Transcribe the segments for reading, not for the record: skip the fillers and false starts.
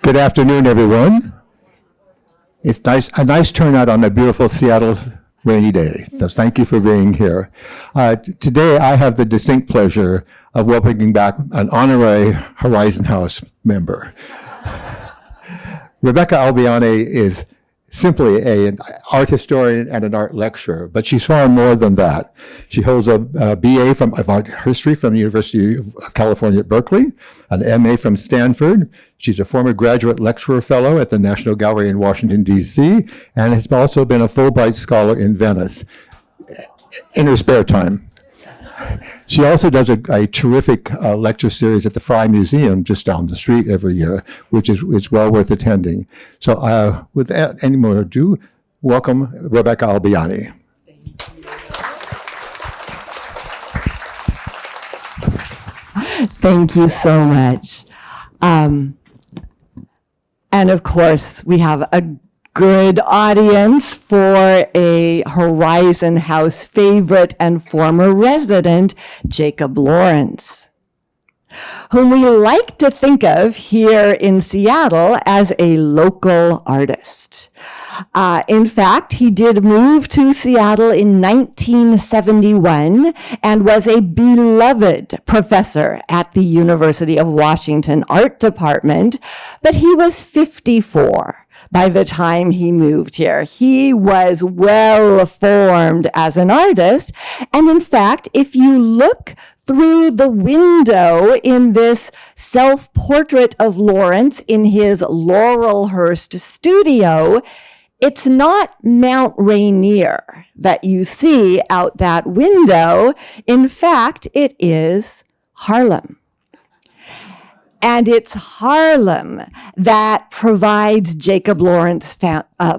Good afternoon, everyone. It's a nice turnout on a beautiful Seattle's rainy day. So thank you for being here. Today, I have the distinct pleasure of welcoming back an honorary Horizon House member. Rebecca Albiani is simply an art historian and an art lecturer, but she's far more than that. She holds a BA of art history from the University of California at Berkeley, an MA from Stanford. She's a former graduate lecturer fellow at the National Gallery in Washington, D.C., and has also been a Fulbright scholar in Venice in her spare time. She also does a terrific lecture series at the Frye Museum just down the street every year, which is well worth attending. So without any more ado, welcome Rebecca Albiani. Thank you so much. And of course, we have a good audience for a Horizon House favorite and former resident, Jacob Lawrence, whom we like to think of here in Seattle as a local artist. In fact, he did move to Seattle in 1971 and was a beloved professor at the University of Washington Art Department, but he was 54 by the time he moved here. He was well formed as an artist. And in fact, if you look through the window in this self-portrait of Lawrence in his Laurelhurst studio, it's not Mount Rainier that you see out that window. In fact, it is Harlem. And it's Harlem that provides Jacob Lawrence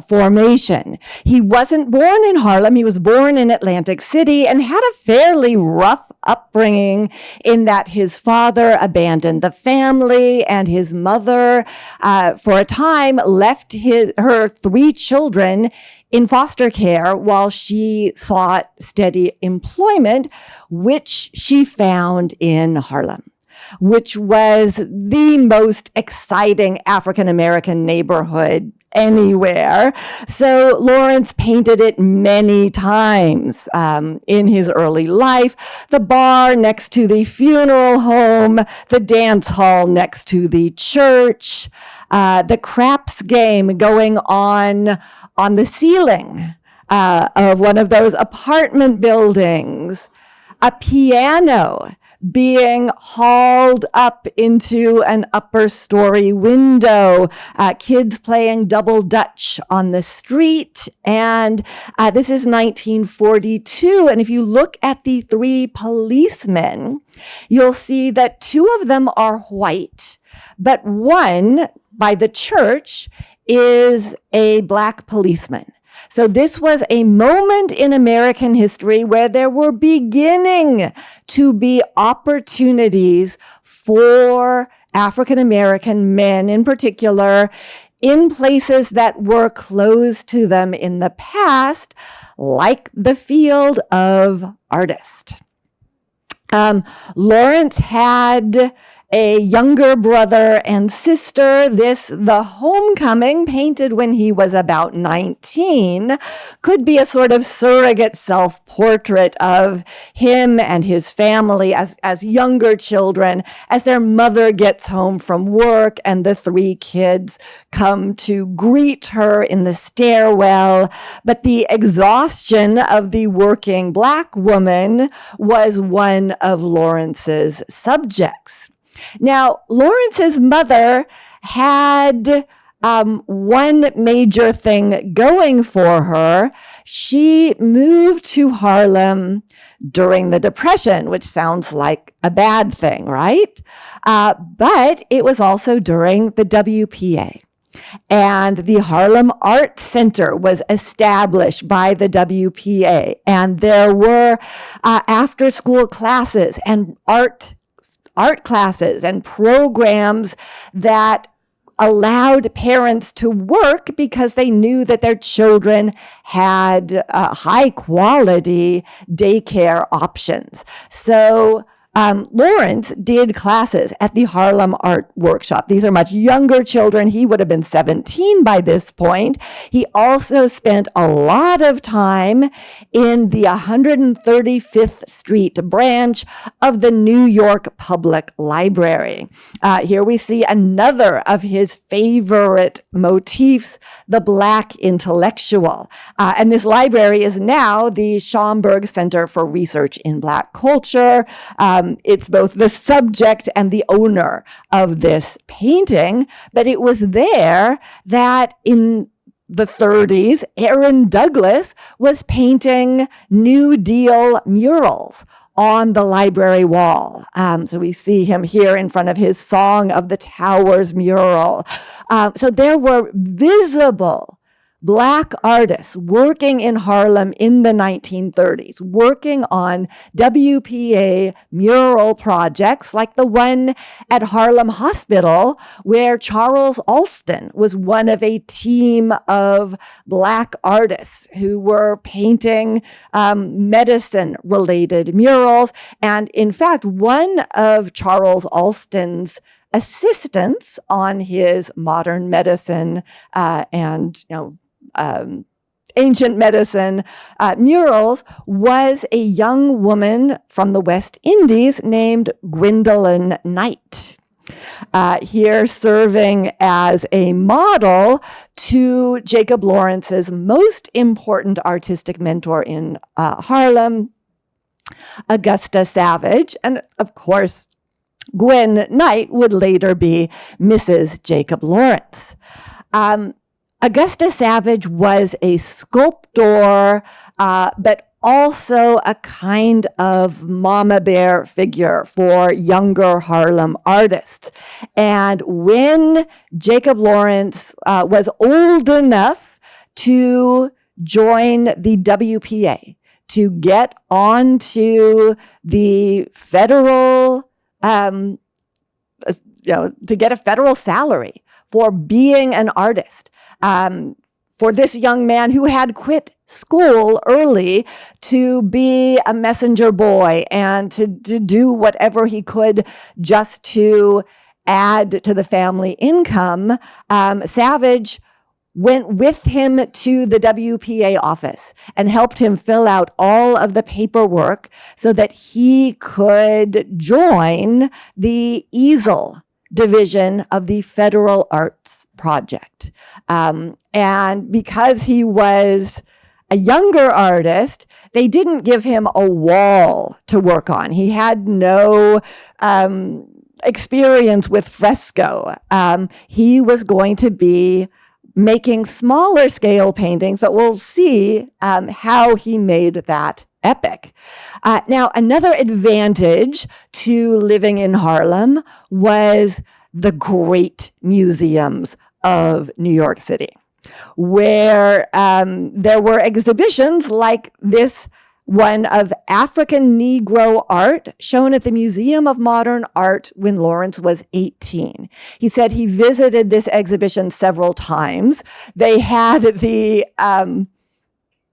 formation. He wasn't born in Harlem. He was born in Atlantic City and had a fairly rough upbringing in that his father abandoned the family and his mother, for a time, left her 3 children in foster care while she sought steady employment, which she found in Harlem, which was the most exciting African-American neighborhood anywhere. So Lawrence painted it many times in his early life. The bar next to the funeral home, the dance hall next to the church, the craps game going on the ceiling of one of those apartment buildings, a piano being hauled up into an upper story window, kids playing double dutch on the street. And this is 1942. And if you look at the 3 policemen, you'll see that 2 of them are white, but one by the church is a black policeman. So this was a moment in American history where there were beginning to be opportunities for African-American men in particular in places that were closed to them in the past, like the field of artist. Lawrence had a younger brother and sister. The homecoming, painted when he was about 19, could be a sort of surrogate self-portrait of him and his family as younger children, as their mother gets home from work and the 3 kids come to greet her in the stairwell. But the exhaustion of the working Black woman was one of Lawrence's subjects. Now, Lawrence's mother had one major thing going for her. She moved to Harlem during the Depression, which sounds like a bad thing, right? But it was also during the WPA. And the Harlem Art Center was established by the WPA. And there were after-school classes and art classes and programs that allowed parents to work because they knew that their children had high quality daycare options. So Lawrence did classes at the Harlem Art Workshop. These are much younger children. He would have been 17 by this point. He also spent a lot of time in the 135th Street branch of the New York Public Library. Here we see another of his favorite motifs, the Black intellectual. And this library is now the Schomburg Center for Research in Black Culture. It's both the subject and the owner of this painting, but it was there that in the 30s, Aaron Douglas was painting New Deal murals on the library wall. So we see him here in front of his Song of the Towers mural. So there were visible Black artists working in Harlem in the 1930s, working on WPA mural projects like the one at Harlem Hospital, where Charles Alston was one of a team of Black artists who were painting medicine-related murals. And in fact, one of Charles Alston's assistants on his modern medicine and ancient medicine murals was a young woman from the West Indies named Gwendolyn Knight. Here serving as a model to Jacob Lawrence's most important artistic mentor in Harlem, Augusta Savage. And of course, Gwen Knight would later be Mrs. Jacob Lawrence. Augusta Savage was a sculptor, but also a kind of mama bear figure for younger Harlem artists. And when Jacob Lawrence was old enough to join the WPA, to get onto the federal, to get a federal salary for being an artist, for this young man who had quit school early to be a messenger boy and to do whatever he could just to add to the family income, Savage went with him to the WPA office and helped him fill out all of the paperwork so that he could join the easel division of the Federal Arts Project. And because he was a younger artist, they didn't give him a wall to work on. He had no experience with fresco. He was going to be making smaller scale paintings, but we'll see how he made that epic. Now, another advantage to living in Harlem was the great museums of New York City, where there were exhibitions like this one of African Negro art shown at the Museum of Modern Art when Lawrence was 18. He said he visited this exhibition several times. They had the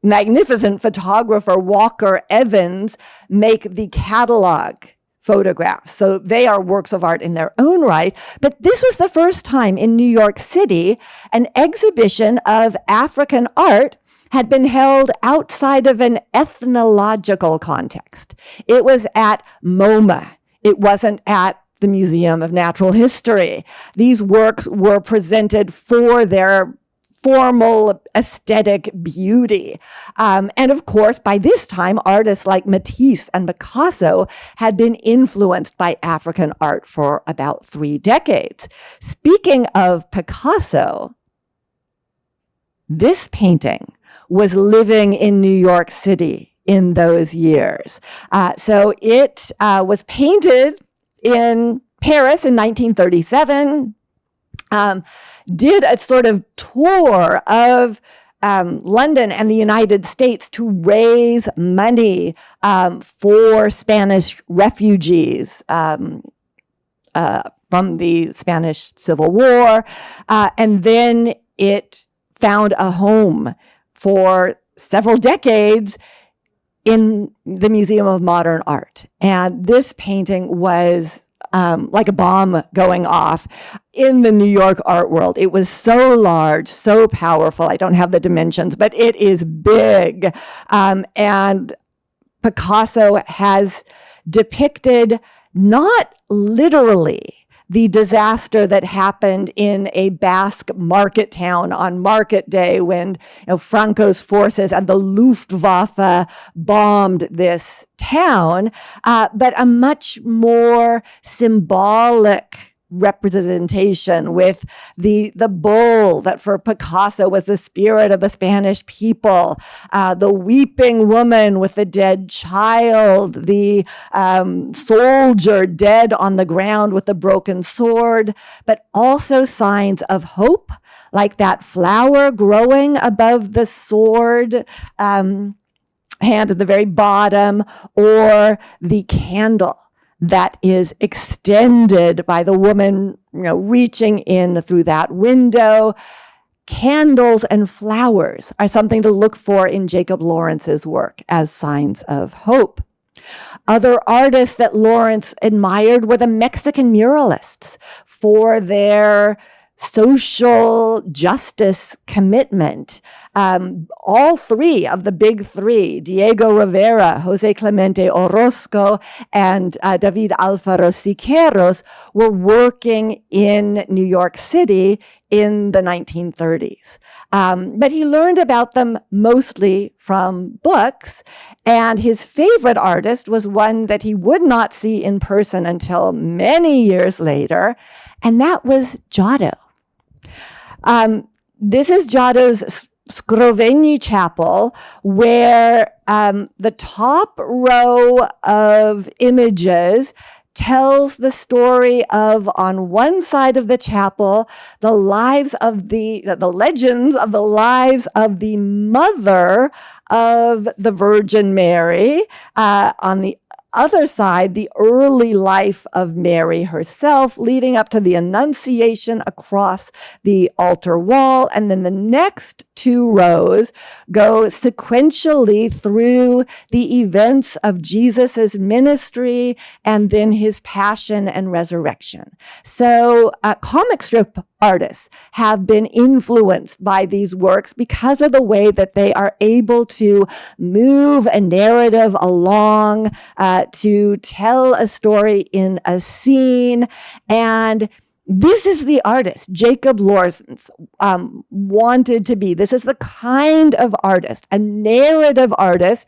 magnificent photographer Walker Evans make the catalog photographs. So they are works of art in their own right. But this was the first time in New York City an exhibition of African art had been held outside of an ethnological context. It was at MoMA. It wasn't at the Museum of Natural History. These works were presented for their formal aesthetic beauty. And of course, by this time, artists like Matisse and Picasso had been influenced by African art for about 3 decades. Speaking of Picasso, this painting was living in New York City in those years. So it was painted in Paris in 1937, did a sort of tour of London and the United States to raise money for Spanish refugees from the Spanish Civil War. And then it found a home for several decades in the Museum of Modern Art. And this painting was like a bomb going off in the New York art world. It was so large, so powerful. I don't have the dimensions, but it is big. And Picasso has depicted not literally the disaster that happened in a Basque market town on market day when Franco's forces and the Luftwaffe bombed this town, but a much more symbolic representation with the bull that for Picasso was the spirit of the Spanish people, the weeping woman with the dead child, the soldier dead on the ground with the broken sword, but also signs of hope, like that flower growing above the sword hand at the very bottom, or the candle that is extended by the woman, reaching in through that window. Candles and flowers are something to look for in Jacob Lawrence's work as signs of hope. Other artists that Lawrence admired were the Mexican muralists for their social justice commitment. All three of the big three, Diego Rivera, Jose Clemente Orozco, and David Alfaro Siqueiros, were working in New York City in the 1930s. But he learned about them mostly from books, and his favorite artist was one that he would not see in person until many years later, and that was Giotto. This is Giotto's Scrovegni Chapel, where the top row of images tells the story of, on one side of the chapel, the legends of the lives of the mother of the Virgin Mary. On the other side, the early life of Mary herself, leading up to the Annunciation across the altar wall. And then the next two rows go sequentially through the events of Jesus's ministry and then his passion and resurrection. So comic strip artists have been influenced by these works because of the way that they are able to move a narrative along, to tell a story in a scene. And this is the artist Jacob Lawrence wanted to be. This is the kind of artist, a narrative artist,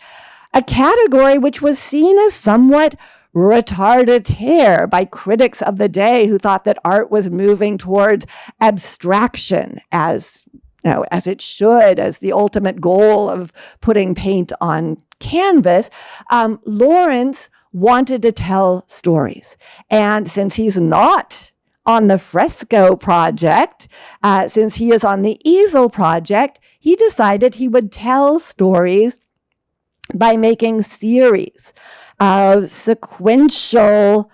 a category which was seen as somewhat retardataire by critics of the day who thought that art was moving towards abstraction as it should, as the ultimate goal of putting paint on canvas. Lawrence wanted to tell stories. And since he's not on the fresco project, since he is on the easel project, he decided he would tell stories by making series of sequential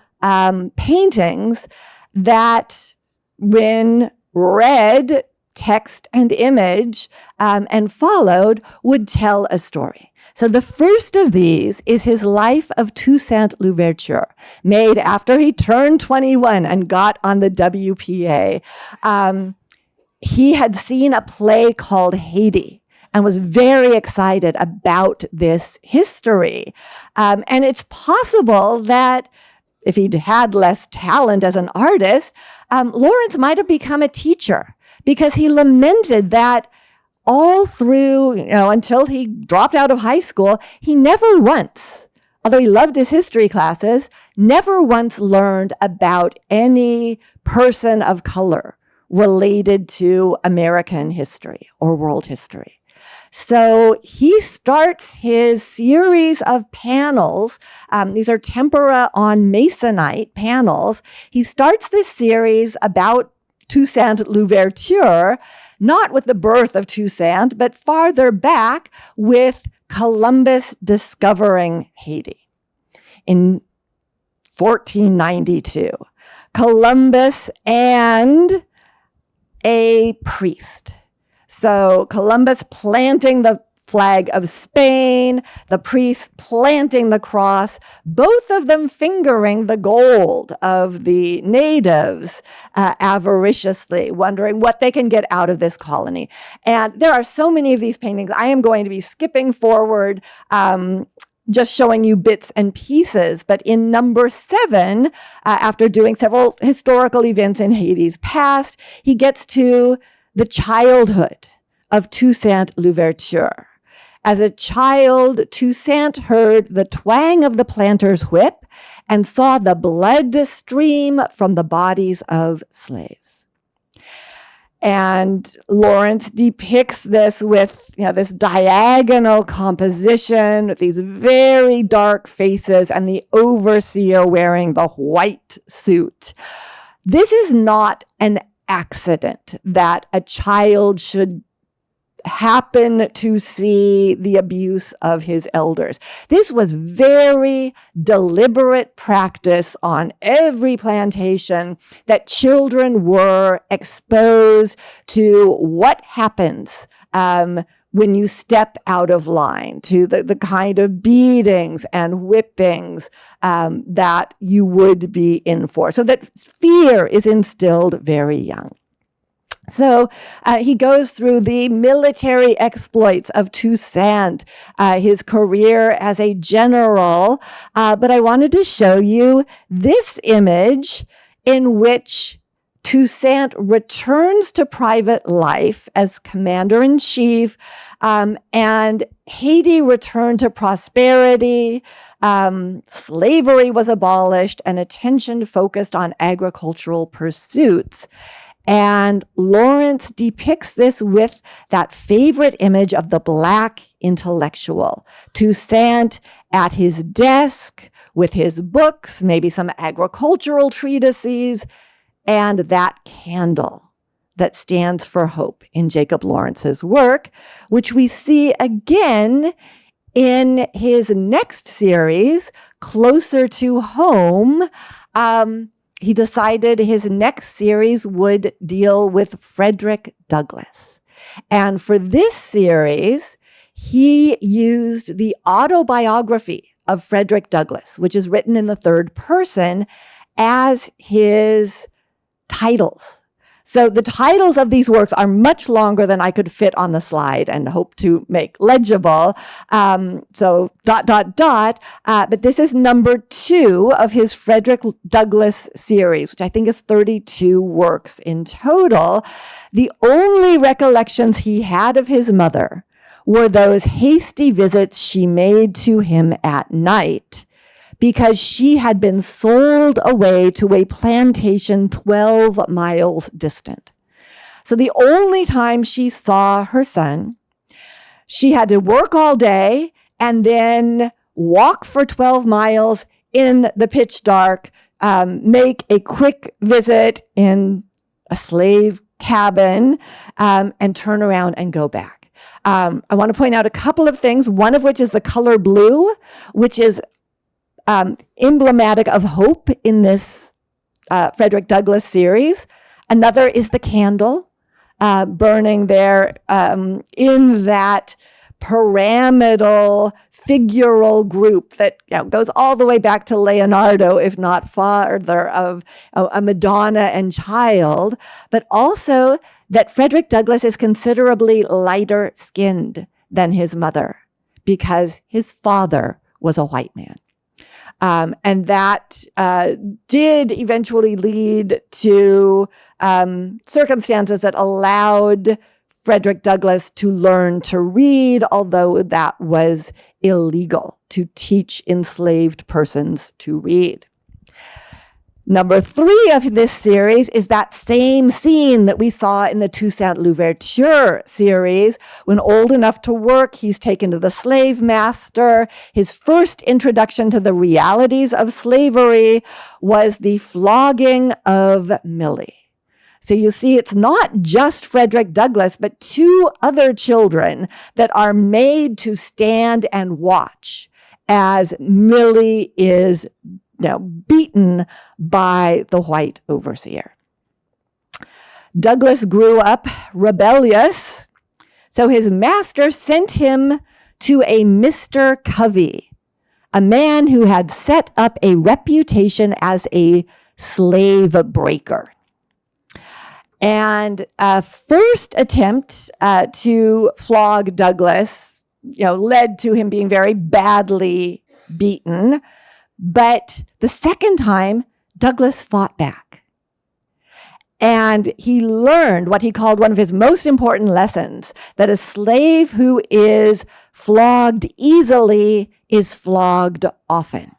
paintings that, when read, text and image, and followed, would tell a story. So the first of these is his Life of Toussaint Louverture, made after he turned 21 and got on the WPA. He had seen a play called Haiti and was very excited about this history. And it's possible that if he'd had less talent as an artist, Lawrence might have become a teacher, because he lamented that all through, until he dropped out of high school, he never once, although he loved his history classes, never once learned about any person of color related to American history or world history. So he starts his series of panels. These are tempera on masonite panels. He starts this series about Toussaint Louverture, not with the birth of Toussaint, but farther back with Columbus discovering Haiti in 1492. Columbus and a priest. So Columbus planting the flag of Spain, the priests planting the cross, both of them fingering the gold of the natives avariciously, wondering what they can get out of this colony. And there are so many of these paintings. I am going to be skipping forward, just showing you bits and pieces. But in number 7, after doing several historical events in Haiti's past, he gets to the childhood of Toussaint Louverture. As a child, Toussaint heard the twang of the planter's whip and saw the blood stream from the bodies of slaves. And Lawrence depicts this with, this diagonal composition, with these very dark faces and the overseer wearing the white suit. This is not an accident that a child should happen to see the abuse of his elders. This was very deliberate practice on every plantation, that children were exposed to what happens when you step out of line, to the kind of beatings and whippings that you would be in for. So that fear is instilled very young. So he goes through the military exploits of Toussaint, his career as a general. But I wanted to show you this image in which Toussaint returns to private life as commander-in-chief, and Haiti returned to prosperity. Slavery was abolished, and attention focused on agricultural pursuits. And Lawrence depicts this with that favorite image of the Black intellectual, Toussaint at his desk with his books, maybe some agricultural treatises, and that candle that stands for hope in Jacob Lawrence's work, which we see again in his next series, Closer to Home. He decided his next series would deal with Frederick Douglass. And for this series, he used the autobiography of Frederick Douglass, which is written in the third person, as his titles. So the titles of these works are much longer than I could fit on the slide and hope to make legible. But this is number 2 of his Frederick Douglass series, which I think is 32 works in total. The only recollections he had of his mother were those hasty visits she made to him at night, because she had been sold away to a plantation 12 miles distant. So the only time she saw her son, she had to work all day and then walk for 12 miles in the pitch dark, make a quick visit in a slave cabin, and turn around and go back. I want to point out a couple of things, one of which is the color blue, which is emblematic of hope in this Frederick Douglass series. Another is the candle burning there in that pyramidal figural group that goes all the way back to Leonardo, if not farther, of a Madonna and Child, but also that Frederick Douglass is considerably lighter skinned than his mother because his father was a white man. And that did eventually lead to circumstances that allowed Frederick Douglass to learn to read, although that was illegal to teach enslaved persons to read. Number 3 of this series is that same scene that we saw in the Toussaint Louverture series. When old enough to work, he's taken to the slave master. His first introduction to the realities of slavery was the flogging of Millie. So you see, it's not just Frederick Douglass, but 2 other children that are made to stand and watch as Millie is beaten by the white overseer. Douglass grew up rebellious, so his master sent him to a Mr. Covey, a man who had set up a reputation as a slave breaker. And a first attempt to flog Douglas, led to him being very badly beaten. But the second time, Douglas fought back. And he learned what he called one of his most important lessons, that a slave who is flogged easily is flogged often.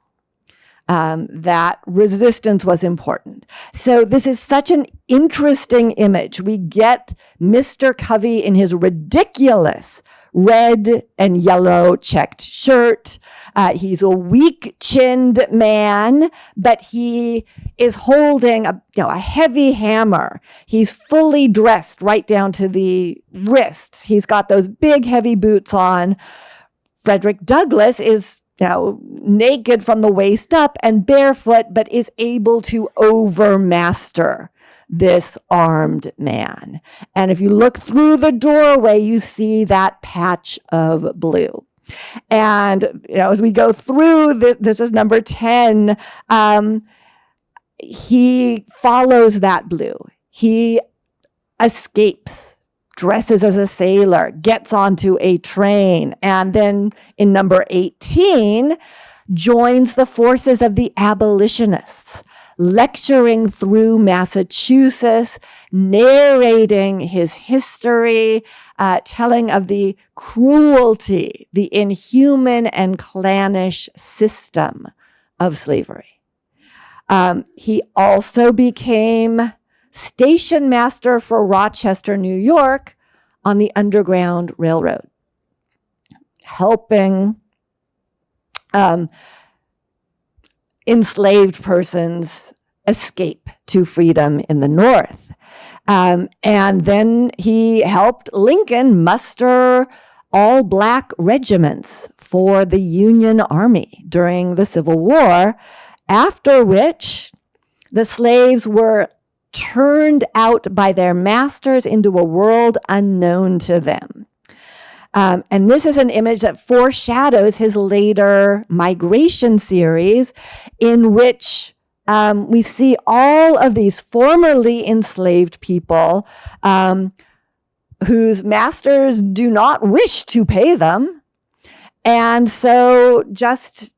That resistance was important. So this is such an interesting image. We get Mr. Covey in his ridiculous red and yellow checked shirt. He's a weak-chinned man, but he is holding a heavy hammer. He's fully dressed right down to the wrists. He's got those big, heavy boots on. Frederick Douglass is naked from the waist up and barefoot, but is able to overmaster this armed man. And if you look through the doorway, you see that patch of blue. And as we go through, this is number 10, he follows that blue. He escapes, dresses as a sailor, gets onto a train, and then in number 18, joins the forces of the abolitionists, lecturing through Massachusetts, narrating his history, telling of the cruelty, the inhuman and clannish system of slavery. He also became station master for Rochester, New York, on the Underground Railroad, helping enslaved persons escape to freedom in the North. And then he helped Lincoln muster all black regiments for the Union Army during the Civil War, after which the slaves were turned out by their masters into a world unknown to them. And this is an image that foreshadows his later migration series, in which we see all of these formerly enslaved people whose masters do not wish to pay them, and so just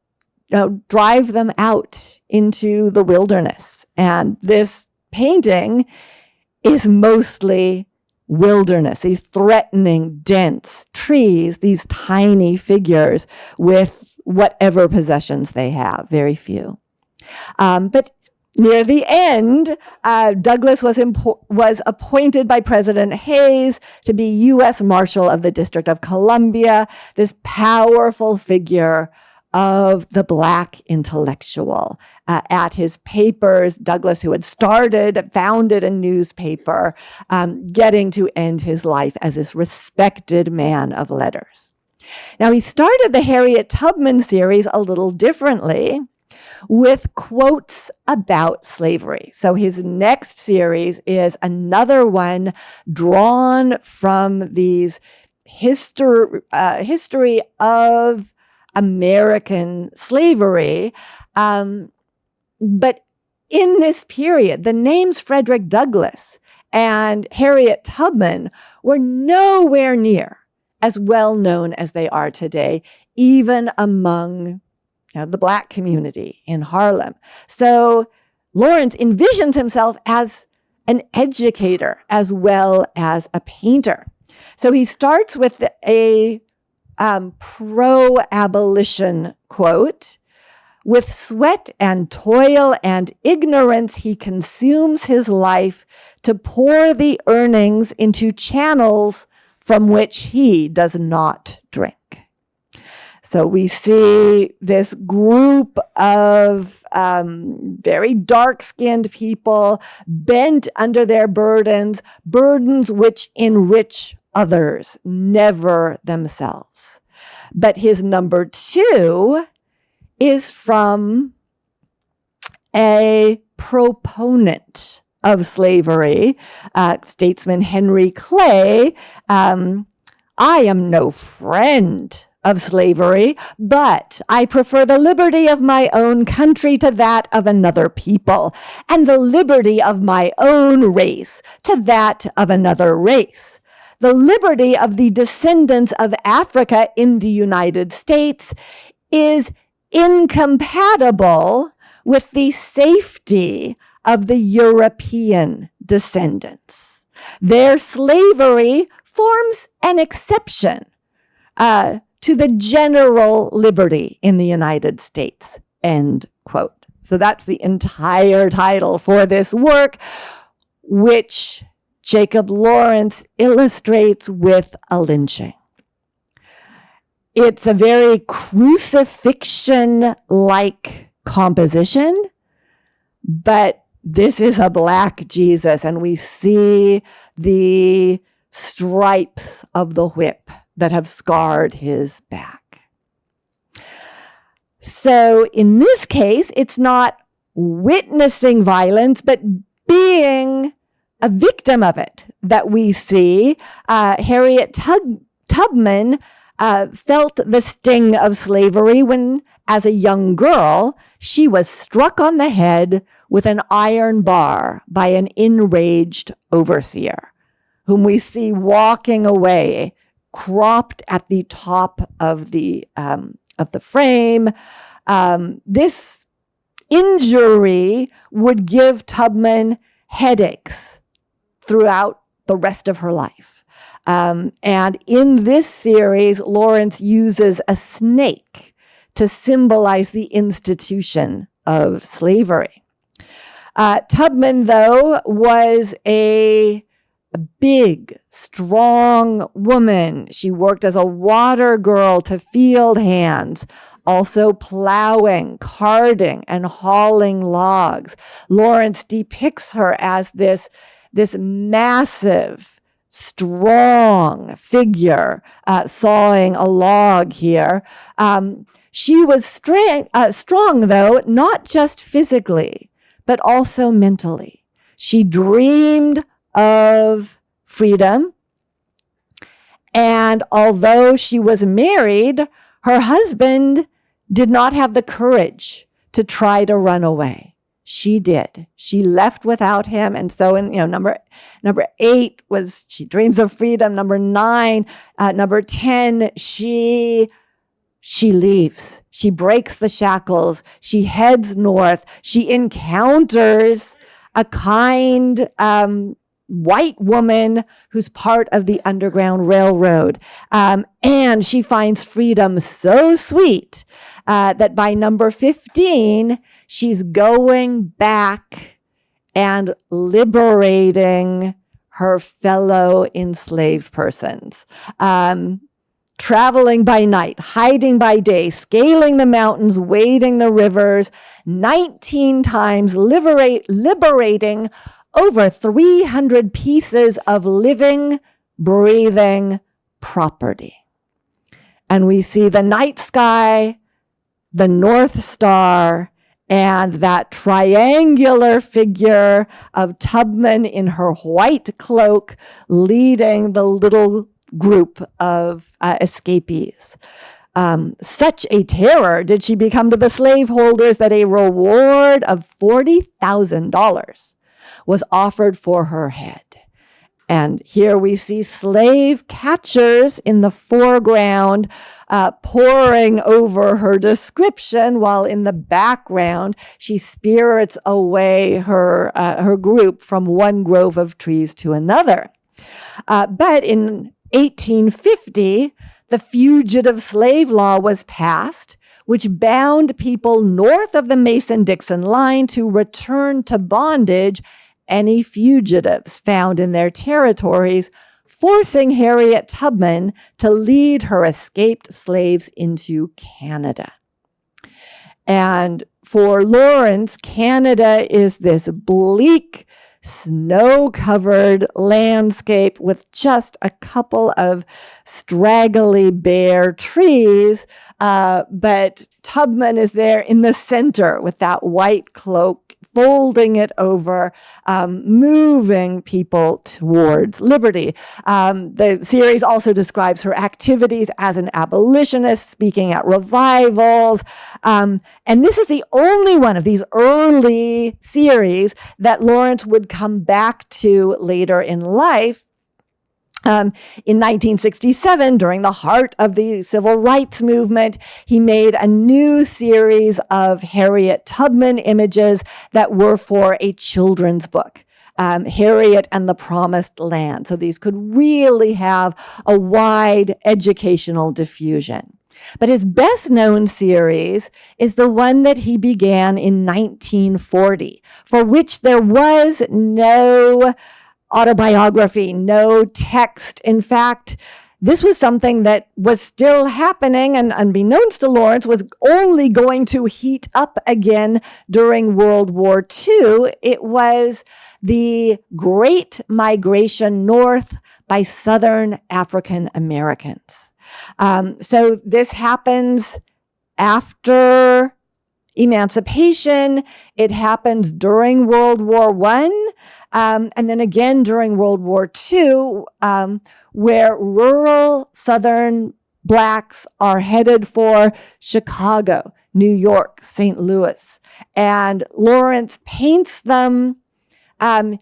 drive them out into the wilderness. And this painting is mostly wilderness, these threatening, dense trees, these tiny figures with whatever possessions they have, very few. But near the end, Douglas was appointed by President Hayes to be U.S. Marshal of the District of Columbia, this powerful figure of the Black intellectual. At his papers, Douglas, who had founded a newspaper, getting to end his life as this respected man of letters. Now, he started the Harriet Tubman series a little differently, with quotes about slavery. So his next series is another one drawn from these history of American slavery. But in this period, the names Frederick Douglass and Harriet Tubman were nowhere near as well known as they are today, even among the Black community in Harlem. So Lawrence envisions himself as an educator as well as a painter. So he starts with a pro-abolition quote: "With sweat and toil and ignorance, he consumes his life to pour the earnings into channels from which he does not drink." So we see this group of very dark-skinned people bent under their burdens which enrich others, never themselves. But his number 2 is from a proponent of slavery, statesman Henry Clay. "I am no friend of slavery, but I prefer the liberty of my own country to that of another people, and the liberty of my own race to that of another race. The liberty of the descendants of Africa in the United States is incompatible with the safety of the European descendants. Their slavery forms an exception to the general liberty in the United States, end quote. So that's the entire title for this work, which Jacob Lawrence illustrates with a lynching. It's a very crucifixion-like composition, but this is a Black Jesus, and we see the stripes of the whip that have scarred his back. So in this case, it's not witnessing violence, but being a victim of it that we see. Harriet Tubman felt the sting of slavery when, as a young girl, she was struck on the head with an iron bar by an enraged overseer, whom we see walking away, cropped at the top of the frame. This injury would give Tubman headaches throughout the rest of her life. And in this series, Lawrence uses a snake to symbolize the institution of slavery. Tubman, though, was a big, strong woman. She worked as a water girl to field hands, also plowing, carting, and hauling logs. Lawrence depicts her as this massive, strong figure sawing a log here. She was strong, though, not just physically, but also mentally. She dreamed of freedom, and although she was married, her husband did not have the courage to try to run away. She did. She left without him. And so number 8 was she dreams of freedom. Number 9, number 10, she leaves. She breaks the shackles. She heads north. She encounters a kind white woman who's part of the Underground Railroad. And she finds freedom so sweet that by number 15, she's going back and liberating her fellow enslaved persons. Traveling by night, hiding by day, scaling the mountains, wading the rivers, 19 times liberating over 300 pieces of living, breathing property. And we see the night sky, the North Star, and that triangular figure of Tubman in her white cloak leading the little group of escapees. Such a terror did she become to the slaveholders that a reward of $40,000 was offered for her head. And here we see slave catchers in the foreground poring over her description, while in the background she spirits away her group from one grove of trees to another. But in 1850, the Fugitive Slave Law was passed, which bound people north of the Mason-Dixon line to return to bondage any fugitives found in their territories, forcing Harriet Tubman to lead her escaped slaves into Canada. And for Lawrence, Canada is this bleak, snow-covered landscape with just a couple of straggly bare trees But Tubman is there in the center with that white cloak, folding it over, moving people towards liberty. The series also describes her activities as an abolitionist, speaking at revivals. And this is the only one of these early series that Lawrence would come back to later in life. In 1967, during the heart of the civil rights movement, he made a new series of Harriet Tubman images that were for a children's book, Harriet and the Promised Land. So these could really have a wide educational diffusion. But his best known series is the one that he began in 1940, for which there was no autobiography, no text. In fact, this was something that was still happening and, unbeknownst to Lawrence, was only going to heat up again during World War II. It was the Great Migration North by Southern African Americans. So this happens after emancipation. It happens during World War I. And then again during World War II, where rural Southern Blacks are headed for Chicago, New York, St. Louis. And Lawrence paints them in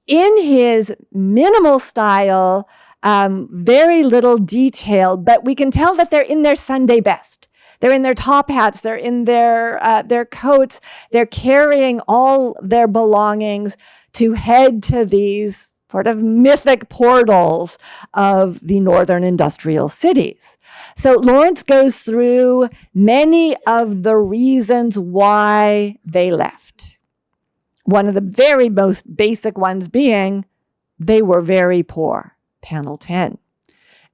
his minimal style, very little detail, but we can tell that they're in their Sunday best. They're in their top hats. They're in their coats. They're carrying all their belongings to head to these sort of mythic portals of the northern industrial cities. So Lawrence goes through many of the reasons why they left. One of the very most basic ones being they were very poor, panel 10.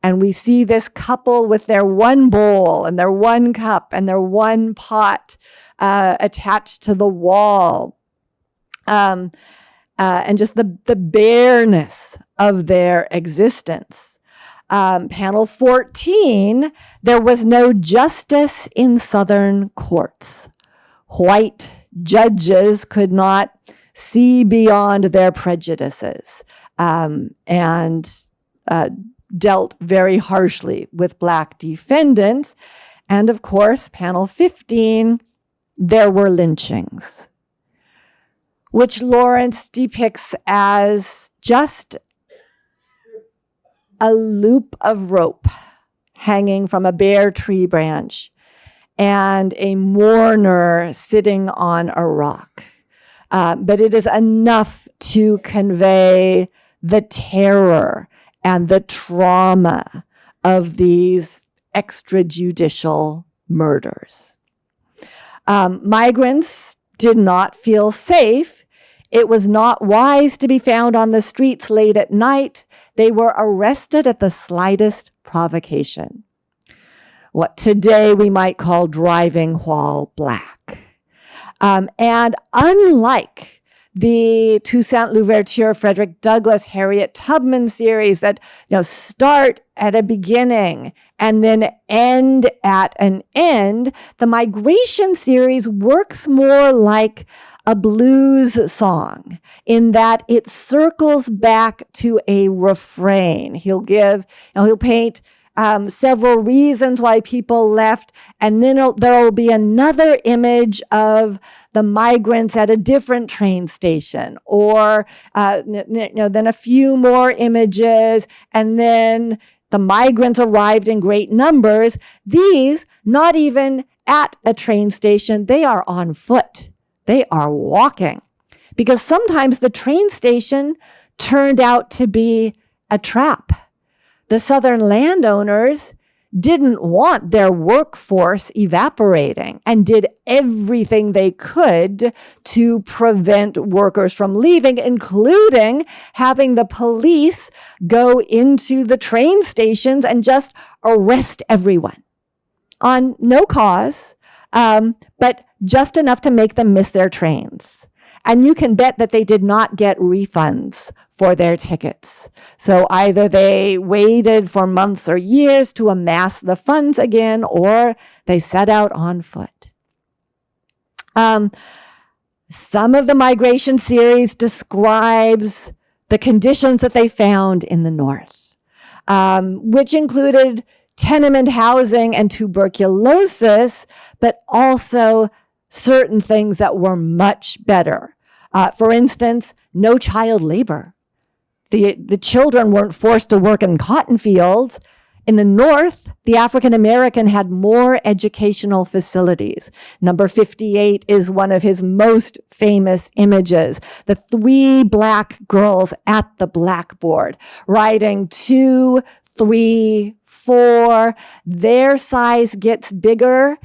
And we see this couple with their one bowl and their one cup and their one pot attached to the wall. And just the bareness of their existence. Panel 14, there was no justice in Southern courts. White judges could not see beyond their prejudices and dealt very harshly with Black defendants. And of course, panel 15, there were lynchings, which Lawrence depicts as just a loop of rope hanging from a bare tree branch and a mourner sitting on a rock. But it is enough to convey the terror and the trauma of these extrajudicial murders. Migrants did not feel safe. It was not wise to be found on the streets late at night. They were arrested at the slightest provocation. What today we might call driving while black. And unlike the Toussaint Louverture, Frederick Douglass, Harriet Tubman series that start at a beginning and then end at an end, the Migration series works more like a blues song in that it circles back to a refrain. He'll paint several reasons why people left, and then there will be another image of the migrants at a different train station, or then a few more images, and then the migrants arrived in great numbers. These, not even at a train station, they are on foot. They are walking, because sometimes the train station turned out to be a trap. The Southern landowners didn't want their workforce evaporating and did everything they could to prevent workers from leaving, including having the police go into the train stations and just arrest everyone on no cause, but just enough to make them miss their trains. And you can bet that they did not get refunds for their tickets. So either they waited for months or years to amass the funds again, or they set out on foot. Some of the migration series describes the conditions that they found in the North, which included tenement housing and tuberculosis, but also certain things that were much better. For instance, no child labor. The children weren't forced to work in cotton fields. In the North, the African American had more educational facilities. Number 58 is one of his most famous images. The 3 black girls at the blackboard, writing 2, 3, 4. Their size gets bigger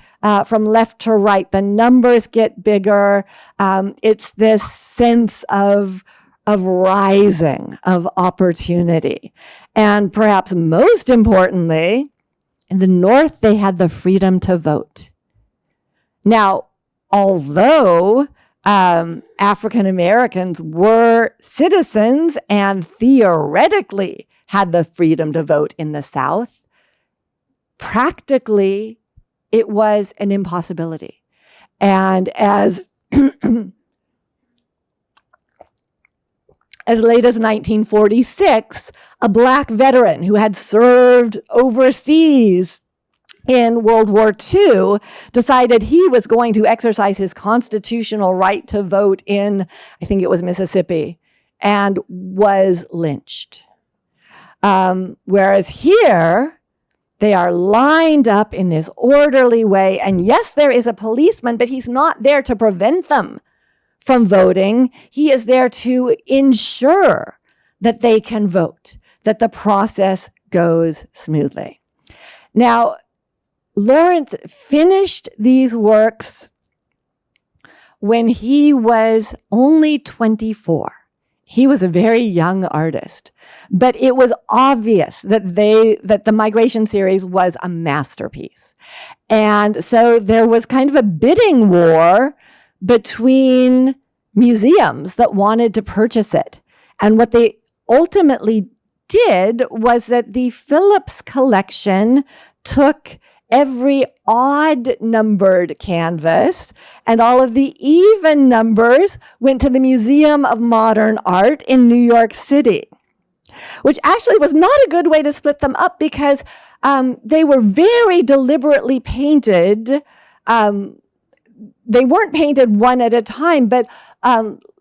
from left to right. The numbers get bigger. It's this sense of rising, of opportunity. And perhaps most importantly, in the North, they had the freedom to vote. Now, although African Americans were citizens and theoretically had the freedom to vote in the South, practically it was an impossibility. And as late as 1946, a black veteran who had served overseas in World War II decided he was going to exercise his constitutional right to vote in, I think it was Mississippi, and was lynched. Whereas here, they are lined up in this orderly way. And yes, there is a policeman, but he's not there to prevent them from voting. He is there to ensure that they can vote, that the process goes smoothly. Now, Lawrence finished these works when he was only 24. He was a very young artist, but it was obvious that the migration series was a masterpiece. And so there was kind of a bidding war between museums that wanted to purchase it. And what they ultimately did was that the Phillips collection took every odd numbered canvas and all of the even numbers went to the Museum of Modern Art in New York City, which actually was not a good way to split them up because they were very deliberately painted. They weren't painted one at a time, but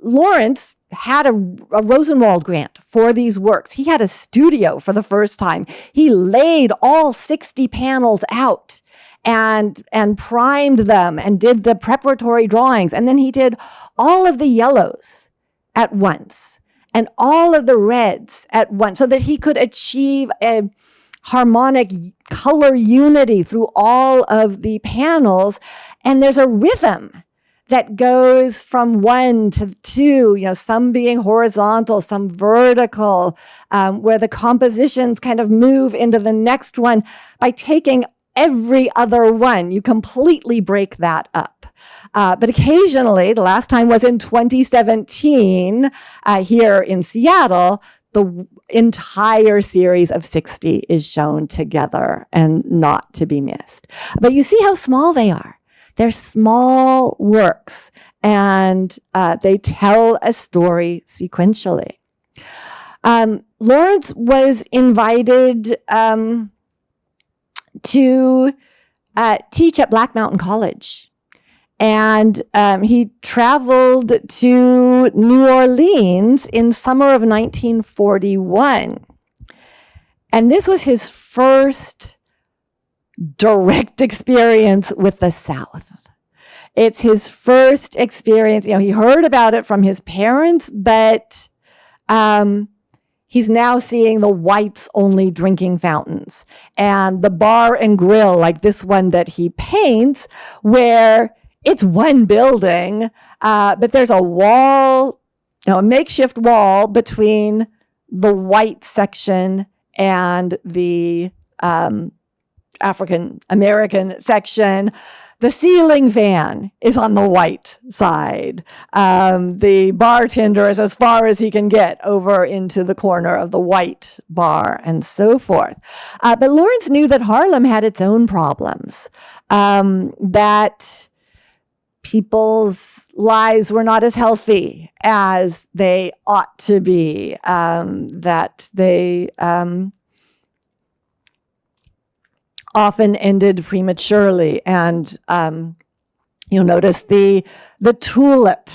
Lawrence had a Rosenwald grant for these works. He had a studio for the first time. He laid all 60 panels out and primed them and did the preparatory drawings. And then he did all of the yellows at once and all of the reds at once so that he could achieve a harmonic color unity through all of the panels. And there's a rhythm that goes from 1 to 2, some being horizontal, some vertical, where the compositions kind of move into the next one. By taking every other one, you completely break that up. But occasionally, the last time was in 2017, here in Seattle, the entire series of 60 is shown together and not to be missed. But you see how small they are. They're small works, and they tell a story sequentially. Lawrence was invited to teach at Black Mountain College, and he traveled to New Orleans in summer of 1941. And this was his first direct experience with the South. It's his first experience. He heard about it from his parents, but he's now seeing the whites only drinking fountains and the bar and grill like this one that he paints, where it's one building, but there's a wall, a makeshift wall between the white section and the African American section. The ceiling fan is on the white side. The bartender is as far as he can get over into the corner of the white bar, and so forth. But Lawrence knew that Harlem had its own problems, that people's lives were not as healthy as they ought to be, that they often ended prematurely. And you'll notice the tulip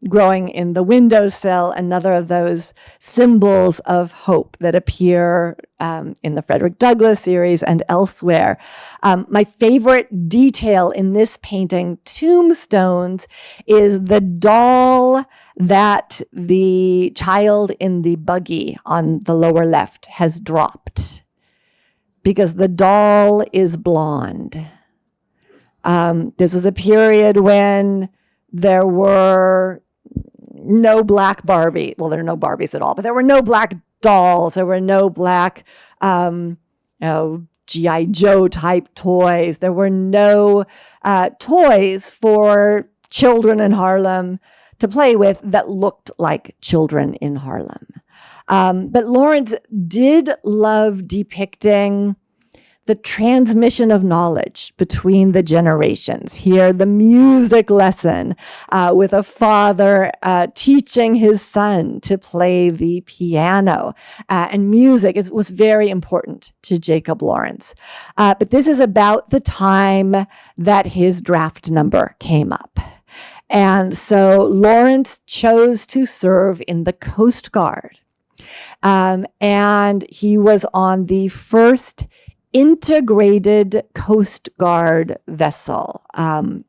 growing in the windowsill, another of those symbols of hope that appear in the Frederick Douglass series and elsewhere. My favorite detail in this painting, Tombstones, is the doll that the child in the buggy on the lower left has dropped, because the doll is blonde. This was a period when there were no black Barbie. Well, there are no Barbies at all, but there were no black dolls. There were no black, G.I. Joe type toys. There were no toys for children in Harlem to play with that looked like children in Harlem. But Lawrence did love depicting the transmission of knowledge between the generations. Here, the music lesson with a father teaching his son to play the piano. And music was very important to Jacob Lawrence. But this is about the time that his draft number came up. And so Lawrence chose to serve in the Coast Guard. And he was on the first integrated Coast Guard vessel. And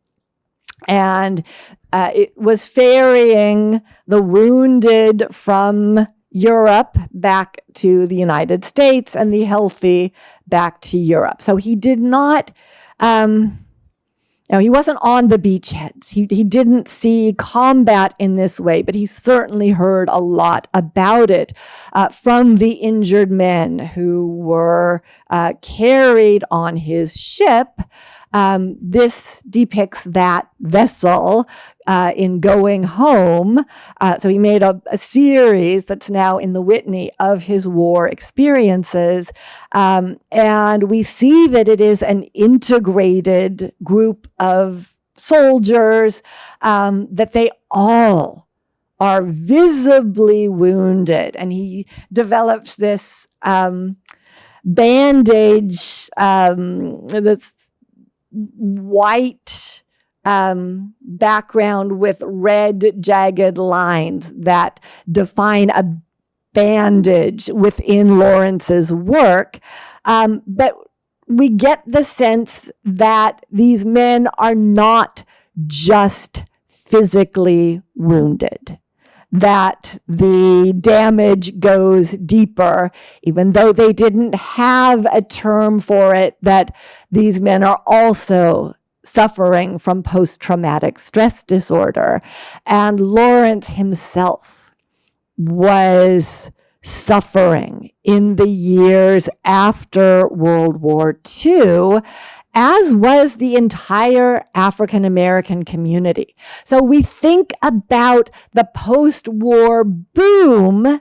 it was ferrying the wounded from Europe back to the United States and the healthy back to Europe. So he did not, he wasn't on the beachheads. He didn't see combat in this way, but he certainly heard a lot about it from the injured men who were carried on his ship. This depicts that vessel in Going Home. So he made a series that's now in the Whitney of his war experiences. And we see that it is an integrated group of soldiers, that they all are visibly wounded. And he develops this bandage that's white background with red jagged lines that define a bandage within Lawrence's work. But we get the sense that these men are not just physically wounded, that the damage goes deeper, even though they didn't have a term for it, that these men are also suffering from post-traumatic stress disorder. And Lawrence himself was suffering in the years after World War II, as was the entire African American community. So we think about the post-war boom,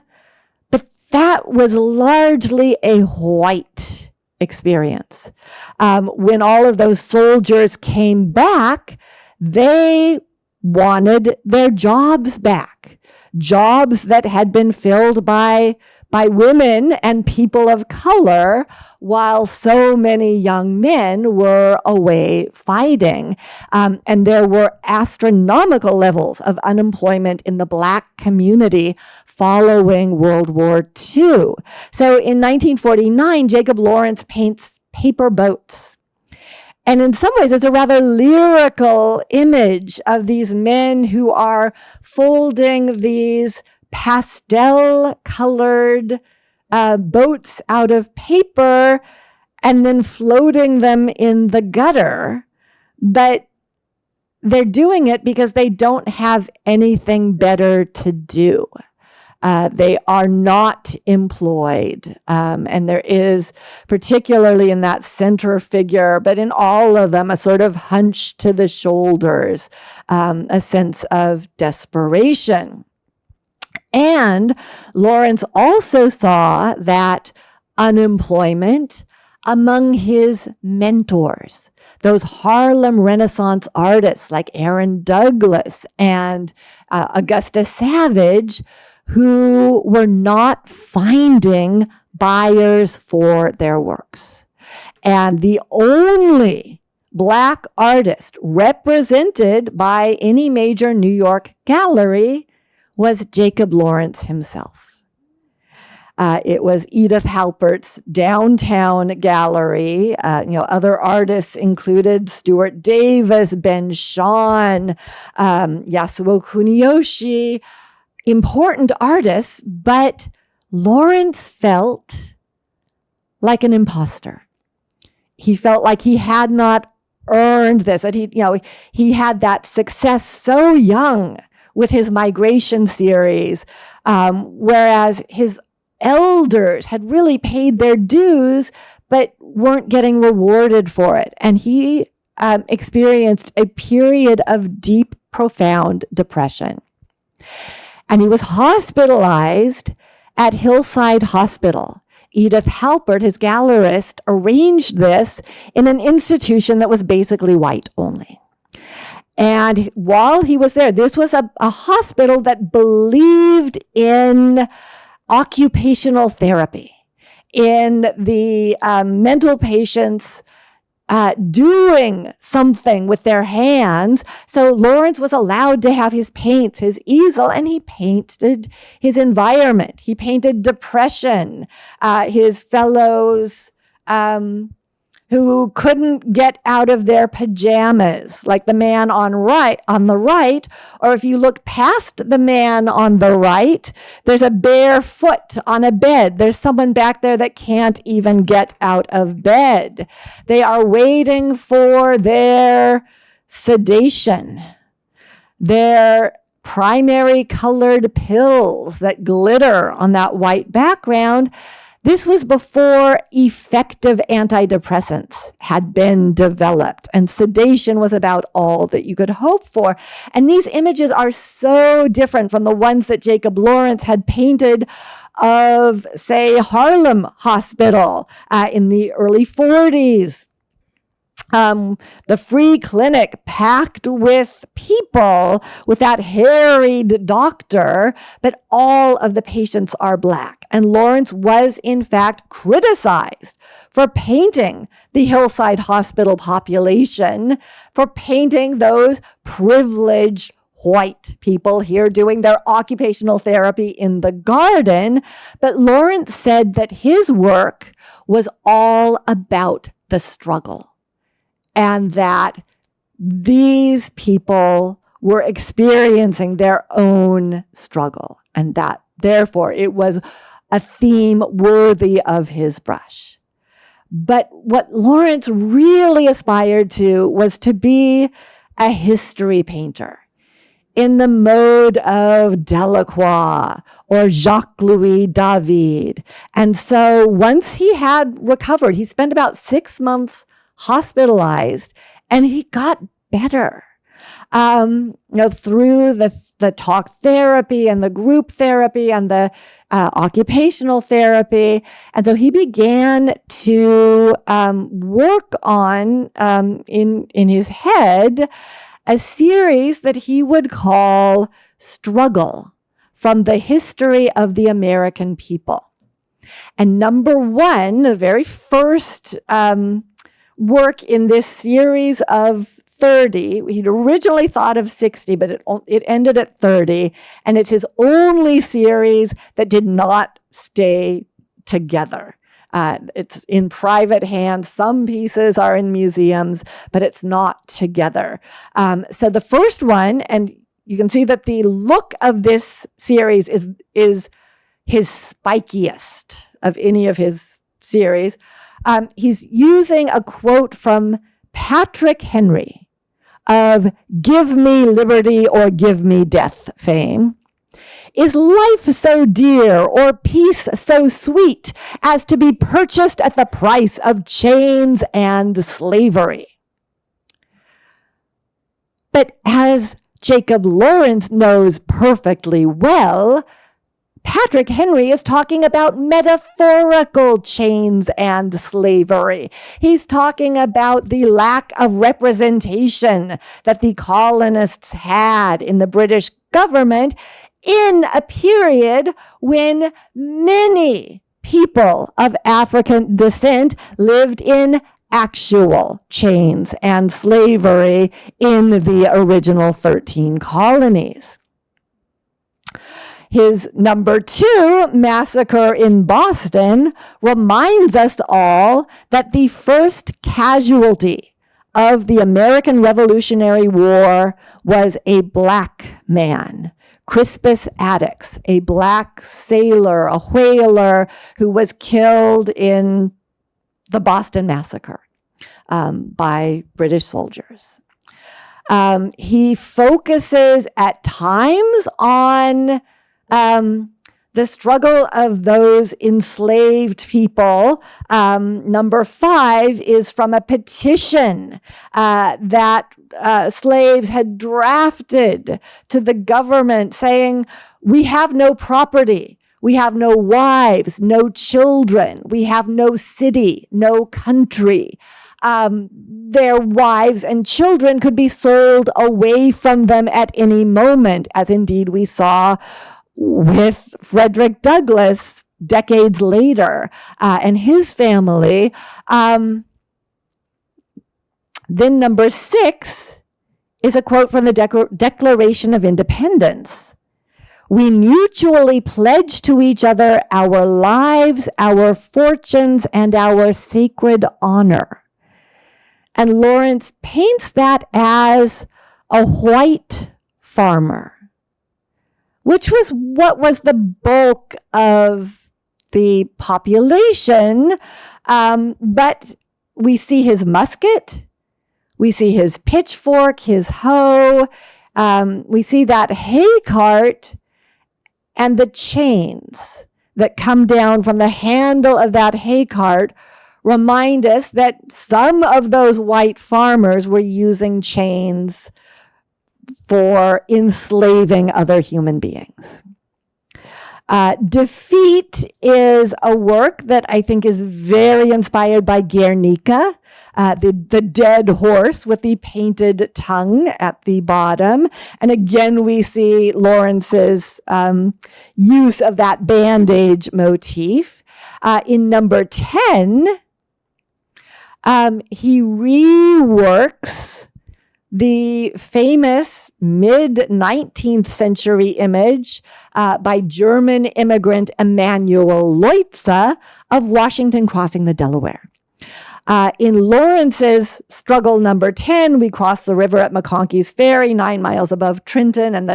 but that was largely a white experience. When all of those soldiers came back, they wanted their jobs back, jobs that had been filled by women and people of color, while so many young men were away fighting. And there were astronomical levels of unemployment in the Black community following World War II. So in 1949, Jacob Lawrence paints paper boats. And in some ways, it's a rather lyrical image of these men who are folding these pastel-colored boats out of paper and then floating them in the gutter. But they're doing it because they don't have anything better to do. They are not employed. And there is, particularly in that center figure, but in all of them, a sort of hunch to the shoulders, a sense of desperation. And Lawrence also saw that unemployment among his mentors, those Harlem Renaissance artists like Aaron Douglas and Augusta Savage, who were not finding buyers for their works. And the only Black artist represented by any major New York gallery was Jacob Lawrence himself. It was Edith Halpert's downtown gallery. Other artists included Stuart Davis, Ben Shahn, Yasuo Kuniyoshi, important artists, but Lawrence felt like an imposter. He felt like he had not earned this, that he had that success so young with his migration series, whereas his elders had really paid their dues, but weren't getting rewarded for it. And he experienced a period of deep, profound depression. And he was hospitalized at Hillside Hospital. Edith Halpert, his gallerist, arranged this in an institution that was basically white only. And while he was there, this was a hospital that believed in occupational therapy, in the mental patients doing something with their hands. So Lawrence was allowed to have his paints, his easel, and he painted his environment. He painted depression, his fellows who couldn't get out of their pajamas, like the man on the right, or if you look past the man on the right, there's a bare foot on a bed. There's someone back there that can't even get out of bed. They are waiting for their sedation, their primary colored pills that glitter on that white background. This was before effective antidepressants had been developed, and sedation was about all that you could hope for. And these images are so different from the ones that Jacob Lawrence had painted of, say, Harlem Hospital in the early 40s. The free clinic packed with people, with that harried doctor, but all of the patients are Black. And Lawrence was, in fact, criticized for painting the Hillside Hospital population, for painting those privileged white people here doing their occupational therapy in the garden. But Lawrence said that his work was all about the struggle, and that these people were experiencing their own struggle, and that therefore it was a theme worthy of his brush. But what Lawrence really aspired to was to be a history painter in the mode of Delacroix or Jacques-Louis David. And so once he had recovered, he spent about 6 months hospitalized, and he got better. Through the talk therapy and the group therapy and the occupational therapy. And so he began to work on, in his head, a series that he would call Struggle from the History of the American People. And number one, the very first work in this series of 30. He'd originally thought of 60, but it ended at 30. And it's his only series that did not stay together. It's in private hands. Some pieces are in museums, but it's not together. So the first one, and you can see that the look of this series is his spikiest of any of his series. He's using a quote from Patrick Henry of "Give Me Liberty or Give Me Death" fame Is life so dear or peace so sweet as to be purchased at the price of chains and slavery? But as Jacob Lawrence knows perfectly well, Patrick Henry is talking about metaphorical chains and slavery. He's talking about the lack of representation that the colonists had in the British government in a period when many people of African descent lived in actual chains and slavery in the original 13 colonies. His number 2, Massacre in Boston, reminds us all that the first casualty of the American Revolutionary War was a black man, Crispus Attucks, a black sailor, a whaler who was killed in the Boston Massacre by British soldiers. He focuses at times on the struggle of those enslaved people. Number 5 is from a petition that slaves had drafted to the government saying, we have no property. We have no wives, no children. We have no city, no country. Their wives and children could be sold away from them at any moment, as indeed we saw with Frederick Douglass decades later and his family. Then number 6 is a quote from the Declaration of Independence. We mutually pledge to each other our lives, our fortunes, and our sacred honor. And Lawrence paints that as a white farmer, which was what was the bulk of the population. But we see his musket, we see his pitchfork, his hoe, we see that hay cart, and the chains that come down from the handle of that hay cart remind us that some of those white farmers were using chains for enslaving other human beings. Defeat is a work that I think is very inspired by Guernica, the dead horse with the painted tongue at the bottom. And again, we see Lawrence's use of that bandage motif. In number 10, he reworks the famous mid-19th century image by German immigrant Emanuel Leutze of Washington crossing the Delaware. In Lawrence's struggle number 10, we cross the river at McConkey's Ferry, 9 miles above Trenton, and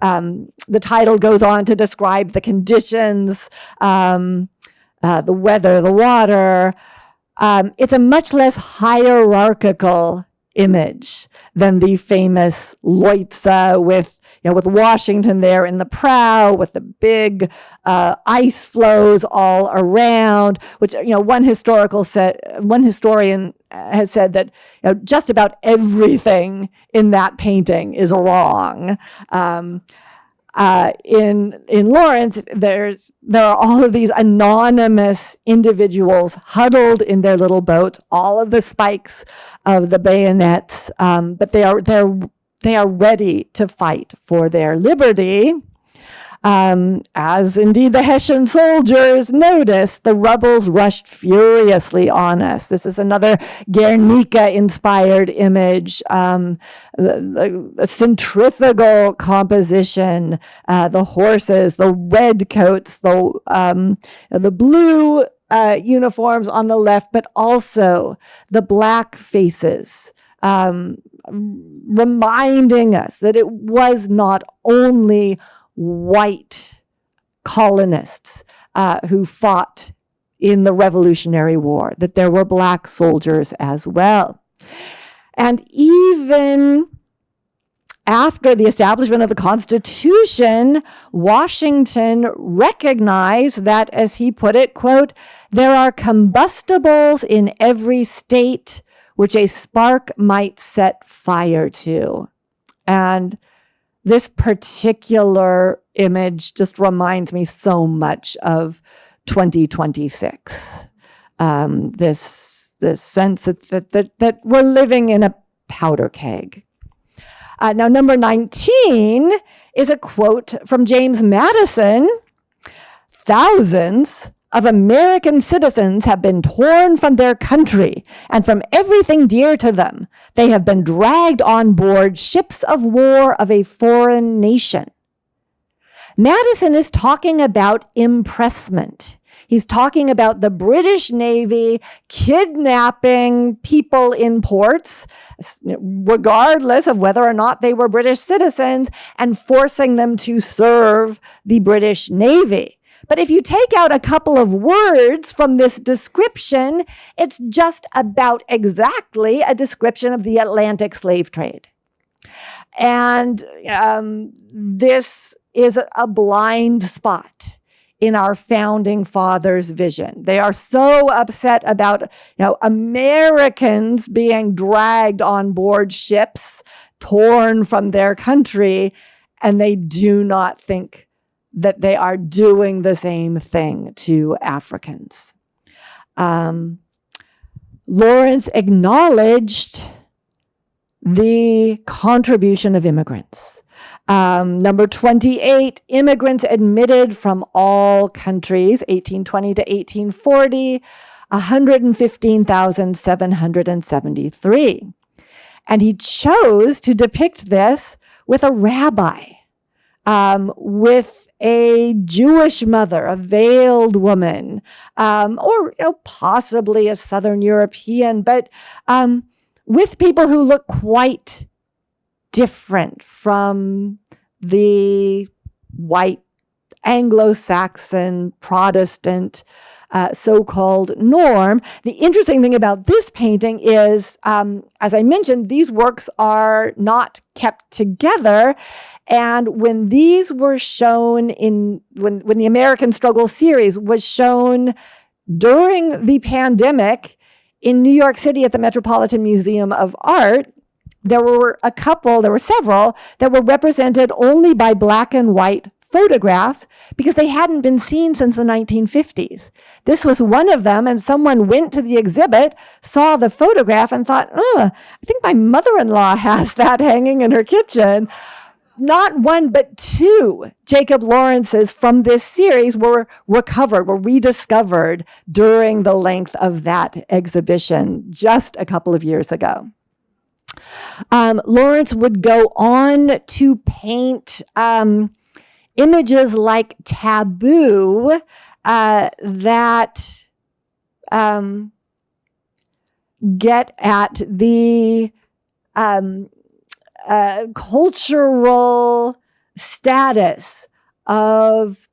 the title goes on to describe the conditions, the weather, the water. It's a much less hierarchical image than the famous Leutze with Washington there in the prow, with the big ice flows all around, which one historian has said that just about everything in that painting is wrong. In Lawrence, there are all of these anonymous individuals huddled in their little boats, all of the spikes of the bayonets, but they are ready to fight for their liberty. As indeed the Hessian soldiers noticed, the rebels rushed furiously on us. This is another Guernica-inspired image, the centrifugal composition, the horses, the red coats, the blue uniforms on the left, but also the black faces, reminding us that it was not only white colonists who fought in the Revolutionary War, that there were black soldiers as well. And even After the establishment of the Constitution, Washington recognized that, as he put it, quote, "There are combustibles in every state which a spark might set fire to." And this particular image just reminds me so much of 2026. This sense that we're living in a powder keg. Now, number 19 is a quote from James Madison. "Thousands of American citizens have been torn from their country and from everything dear to them. They have been dragged on board ships of war of a foreign nation." Madison is talking about impressment. He's talking about the British Navy kidnapping people in ports, regardless of whether or not they were British citizens, and forcing them to serve the British Navy. But if you take out a couple of words from this description, it's just about exactly a description of the Atlantic slave trade. And this is a blind spot in our founding fathers' vision. They are so upset about, Americans being dragged on board ships, torn from their country, and they do not think that they are doing the same thing to Africans. Lawrence acknowledged the contribution of immigrants. Number 28, immigrants admitted from all countries, 1820 to 1840, 115,773. And he chose to depict this with a rabbi, with a Jewish mother, a veiled woman, or possibly a Southern European, but with people who look quite different from the white Anglo-Saxon Protestant so-called norm. The interesting thing about this painting is, as I mentioned, these works are not kept together. And when these were shown when the American Struggle series was shown during the pandemic in New York City at the Metropolitan Museum of Art, there were several that were represented only by black and white photographs because they hadn't been seen since the 1950s. This was one of them, and someone went to the exhibit, saw the photograph, and thought, I think my mother-in-law has that hanging in her kitchen. Not one, but two Jacob Lawrences from this series were rediscovered during the length of that exhibition just a couple of years ago. Lawrence would go on to paint images like taboo that get at the cultural status of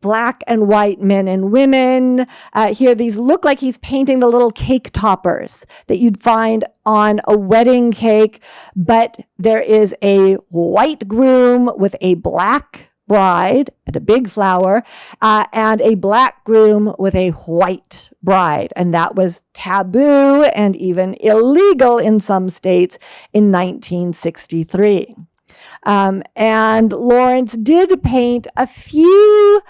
black and white men and women. Here, these look like he's painting the little cake toppers that you'd find on a wedding cake, but there is a white groom with a black bride and a big flower, and a black groom with a white bride. And that was taboo and even illegal in some states in 1963. And Lawrence did paint a few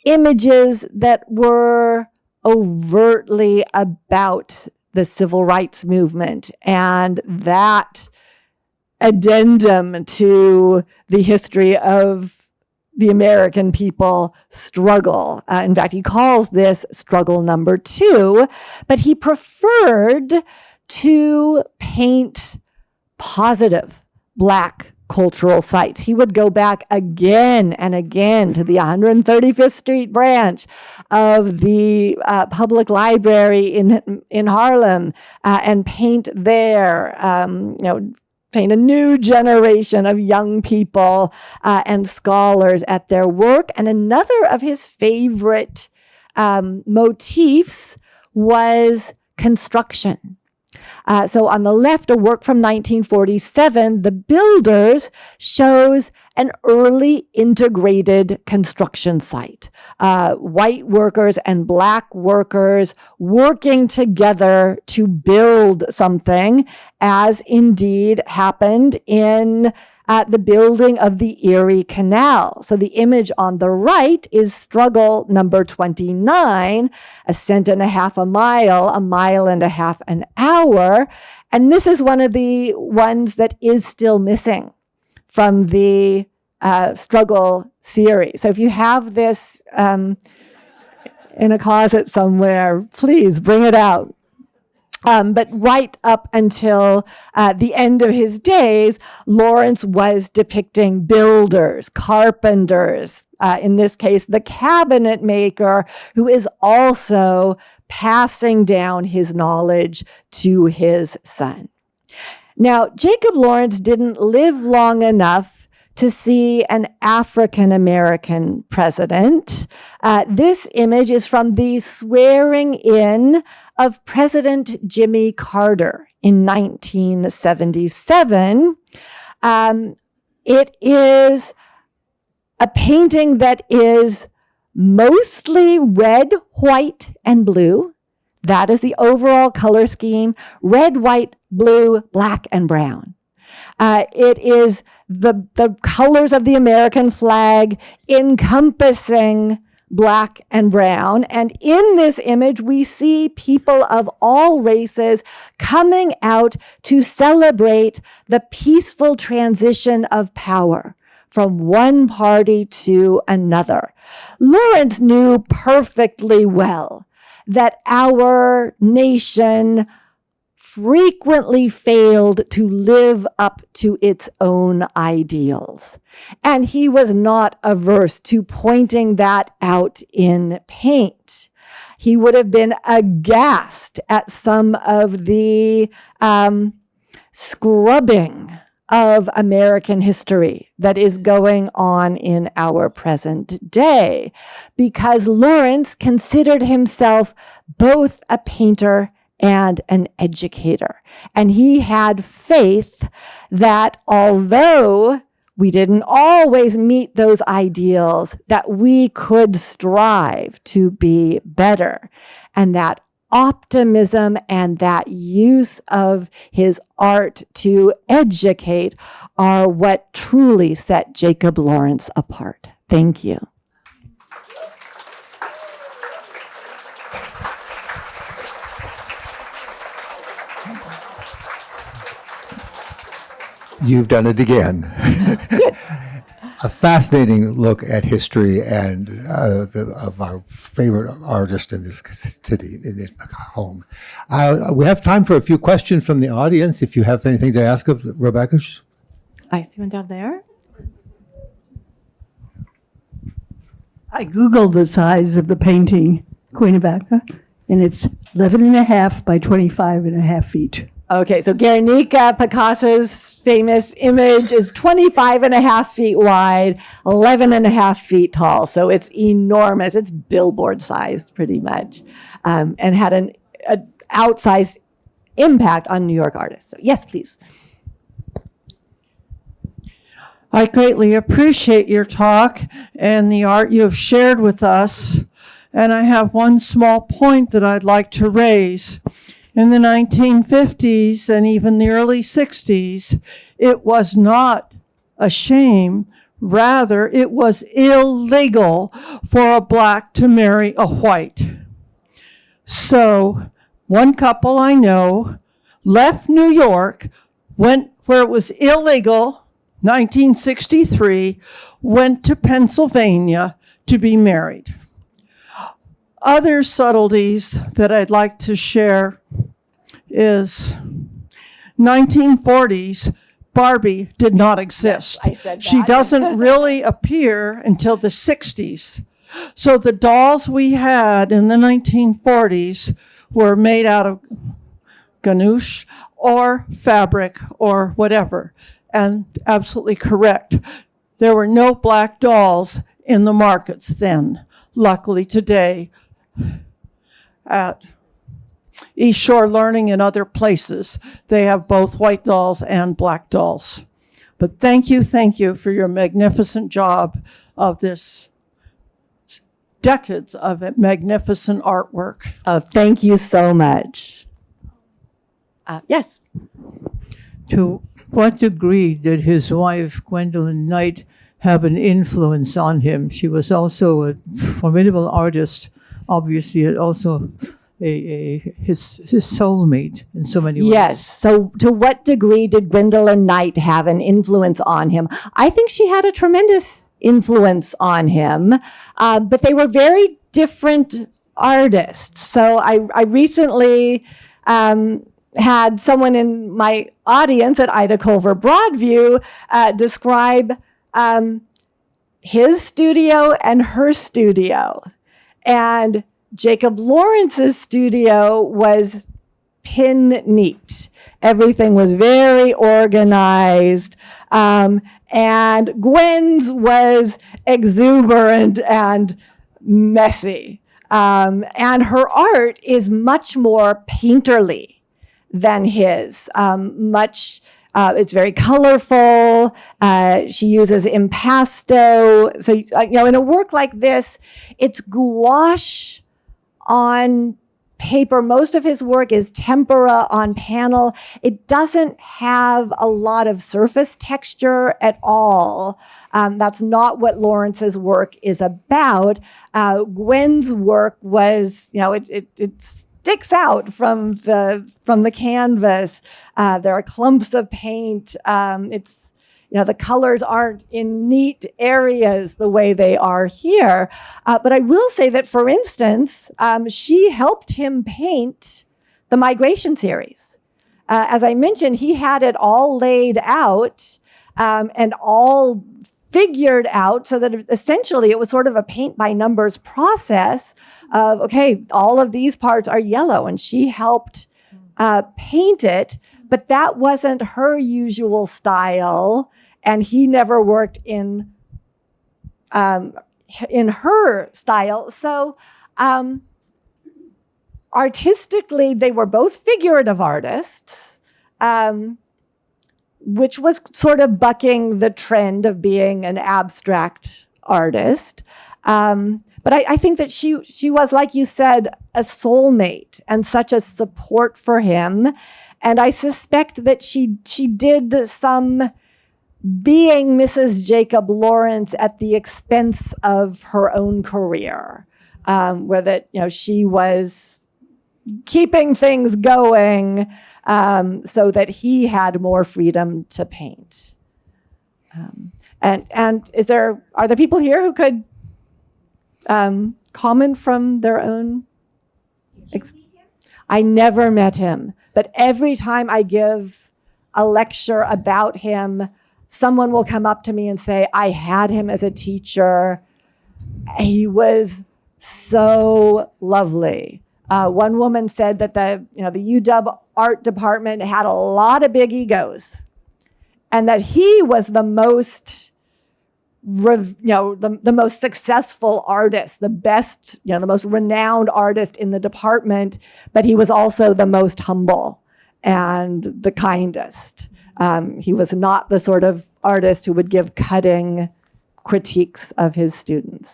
images that were overtly about the civil rights movement and that addendum to the history of the American people struggle. In fact, he calls this struggle number 2, but he preferred to paint positive black cultural sites. He would go back again and again to the 135th Street branch of the public library in Harlem and paint there, paint a new generation of young people and scholars at their work. And another of his favorite motifs was construction. So on the left, a work from 1947, The Builders, shows an early integrated construction site. White workers and black workers working together to build something, as indeed happened in the building of the Erie Canal. So the image on the right is struggle number 29, a cent and a half a mile and a half an hour. And this is one of the ones that is still missing from the struggle series. So if you have this in a closet somewhere, please bring it out. But right up until the end of his days, Lawrence was depicting builders, carpenters, in this case, the cabinet maker, who is also passing down his knowledge to his son. Now, Jacob Lawrence didn't live long enough to see an African-American president. This image is from the swearing in of President Jimmy Carter in 1977. It is a painting that is mostly red, white, and blue. That is the overall color scheme: red, white, blue, black, and brown. It is the colors of the American flag encompassing black and brown. And in this image, we see people of all races coming out to celebrate the peaceful transition of power from one party to another. Lawrence knew perfectly well that our nation frequently failed to live up to its own ideals. And he was not averse to pointing that out in paint. He would have been aghast at some of the scrubbing of American history that is going on in our present day, because Lawrence considered himself both a painter and an educator. And he had faith that although we didn't always meet those ideals, that we could strive to be better. And that optimism and that use of his art to educate are what truly set Jacob Lawrence apart. Thank you. You've done it again. A fascinating look at history and of our favorite artist in this city, in this home. We have time for a few questions from the audience. If you have anything to ask of Rebecca. I see one down there. I Googled the size of the painting, Queen Rebecca, and it's 11.5 by 25.5 feet. Okay, so Guernica, Picasso's famous image, is 25.5 feet wide, 11.5 feet tall. So it's enormous. It's billboard sized pretty much, and had an outsized impact on New York artists. So yes, please. I greatly appreciate your talk and the art you have shared with us. And I have one small point that I'd like to raise. In the 1950s and even the early 60s, it was not a shame. Rather, it was illegal for a black to marry a white. So one couple I know left New York, went where it was illegal, 1963, went to Pennsylvania to be married. Other subtleties that I'd like to share is 1940s, Barbie did not exist. Yes, I said that. She doesn't really appear until the 60s. So the dolls we had in the 1940s were made out of ganoush or fabric or whatever. And absolutely correct. There were no black dolls in the markets then. Luckily today, East Shore Learning and other places. They have both white dolls and black dolls. But thank you for your magnificent job of this decades of magnificent artwork. Oh, thank you so much. Yes. To what degree did his wife, Gwendolyn Knight, have an influence on him? She was also a formidable artist, obviously, and also his soulmate in so many ways. Yes. So to what degree did Gwendolyn Knight have an influence on him? I think she had a tremendous influence on him, but they were very different artists. So I recently had someone in my audience at Ida Culver Broadview describe his studio and her studio. And Jacob Lawrence's studio was pin neat. Everything was very organized. And Gwen's was exuberant and messy. And her art is much more painterly than his. It's very colorful. She uses impasto. So, in a work like this, it's gouache on paper. Most of his work is tempera on panel. It doesn't have a lot of surface texture at all. That's not what Lawrence's work is about. Gwen's work was, it sticks out from the canvas. There are clumps of paint. The colors aren't in neat areas the way they are here. But I will say that, for instance, she helped him paint the Migration series. As I mentioned, he had it all laid out and all figured out so that essentially it was sort of a paint by numbers process of, okay, all of these parts are yellow, and she helped paint it, but that wasn't her usual style. And he never worked in her style. So artistically, they were both figurative artists, which was sort of bucking the trend of being an abstract artist. But I think that she was, like you said, a soulmate and such a support for him. And I suspect that she did some being Mrs. Jacob Lawrence at the expense of her own career, where that, she was keeping things going so that he had more freedom to paint. And are there people here who could comment from their own? I never met him, but every time I give a lecture about him, someone will come up to me and say, I had him as a teacher. He was so lovely. One woman said that the UW art department had a lot of big egos, and that he was the most, the most successful artist, the best, the most renowned artist in the department, but he was also the most humble and the kindest. He was not the sort of artist who would give cutting critiques of his students.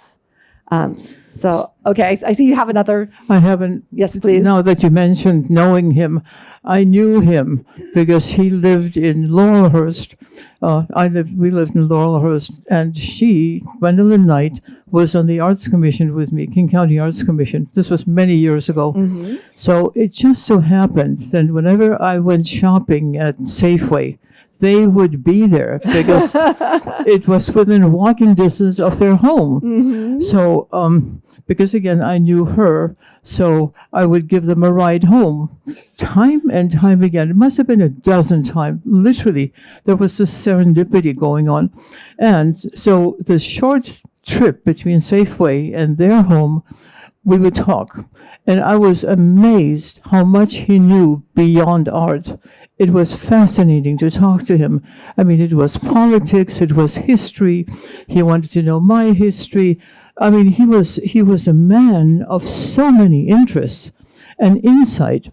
Okay, I see you have another. I haven't. Yes, please. Now that you mentioned knowing him, I knew him because he lived in Laurelhurst. We lived in Laurelhurst, and Gwendolyn Knight, was on the Arts Commission with me, King County Arts Commission. This was many years ago. Mm-hmm. So it just so happened that whenever I went shopping at Safeway, they would be there because it was within walking distance of their home. Mm-hmm. So, because again, I knew her, so I would give them a ride home time and time again. It must have been a dozen times. Literally, there was this serendipity going on. And so the short trip between Safeway and their home, we would talk. And I was amazed how much he knew beyond art. It was fascinating to talk to him. I mean, it was politics, it was history. He wanted to know my history. I mean, he was a man of so many interests and insight.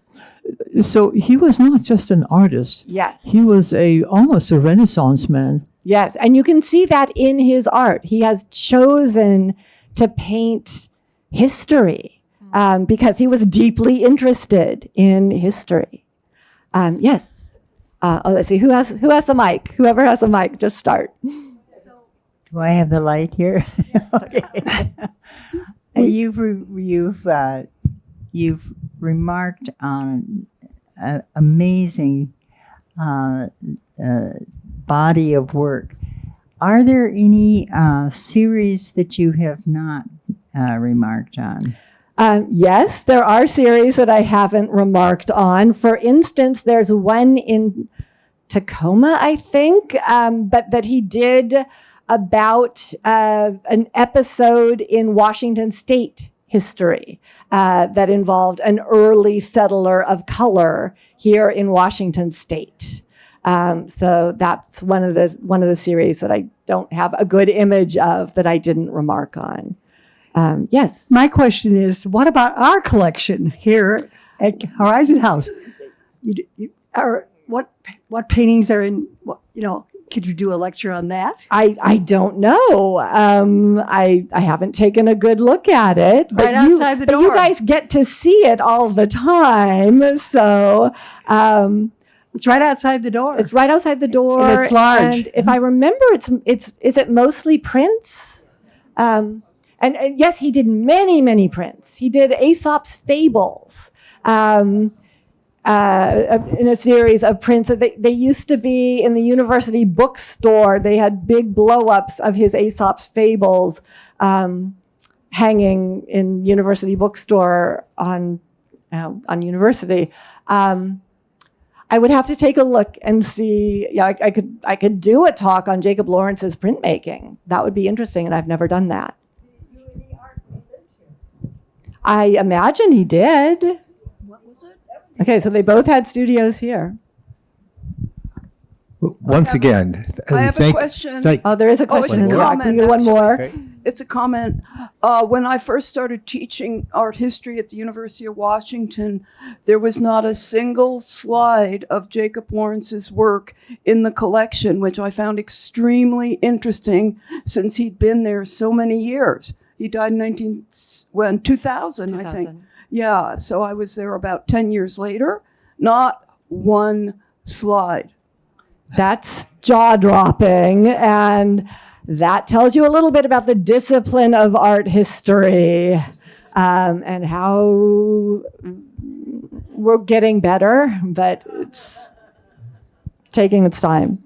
So he was not just an artist. Yes. He was almost a Renaissance man. Yes. And you can see that in his art. He has chosen to paint history because he was deeply interested in history. Yes. Let's see. Who has the mic? Whoever has the mic, just start. Do I have the light here? Okay. You've remarked on an amazing body of work. Are there any series that you have not remarked on? Yes, there are series that I haven't remarked on. For instance, there's one in Tacoma, I think, but that he did about an episode in Washington State history that involved an early settler of color here in Washington State. So that's one of the series that I don't have a good image of that I didn't remark on. Yes. My question is, what about our collection here at Horizon House? What paintings are in, could you do a lecture on that? I don't know. I haven't taken a good look at it. But Right outside the But you door. guys get to see it all the time. So It's right outside the door. it's right outside the door. And it's large. And if I remember, is it mostly prints? And yes, he did many prints. He did Aesop's Fables. In a series of prints that they used to be in the university bookstore. They had big blow-ups of his Aesop's Fables hanging in university bookstore on university. I would have to take a look and see. Yeah, I could do a talk on Jacob Lawrence's printmaking. That would be interesting, and I've never done that. I imagine he did. Okay, so they both had studios here. Once again, I have a question. Oh, there is a question in the back. comment, We get one more. Okay. It's a comment. When I first started teaching art history at the University of Washington, there was not a single slide of Jacob Lawrence's work in the collection, which I found extremely interesting since he'd been there so many years. He died in 2000, I think. 2000. Yeah, so I was there about 10 years later. Not one slide. That's jaw-dropping, and that tells you a little bit about the discipline of art history and how we're getting better, but it's taking its time.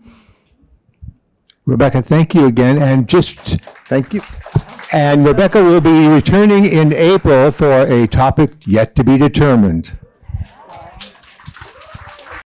Rebecca, thank you again, and thank you. And Rebecca will be returning in April for a topic yet to be determined.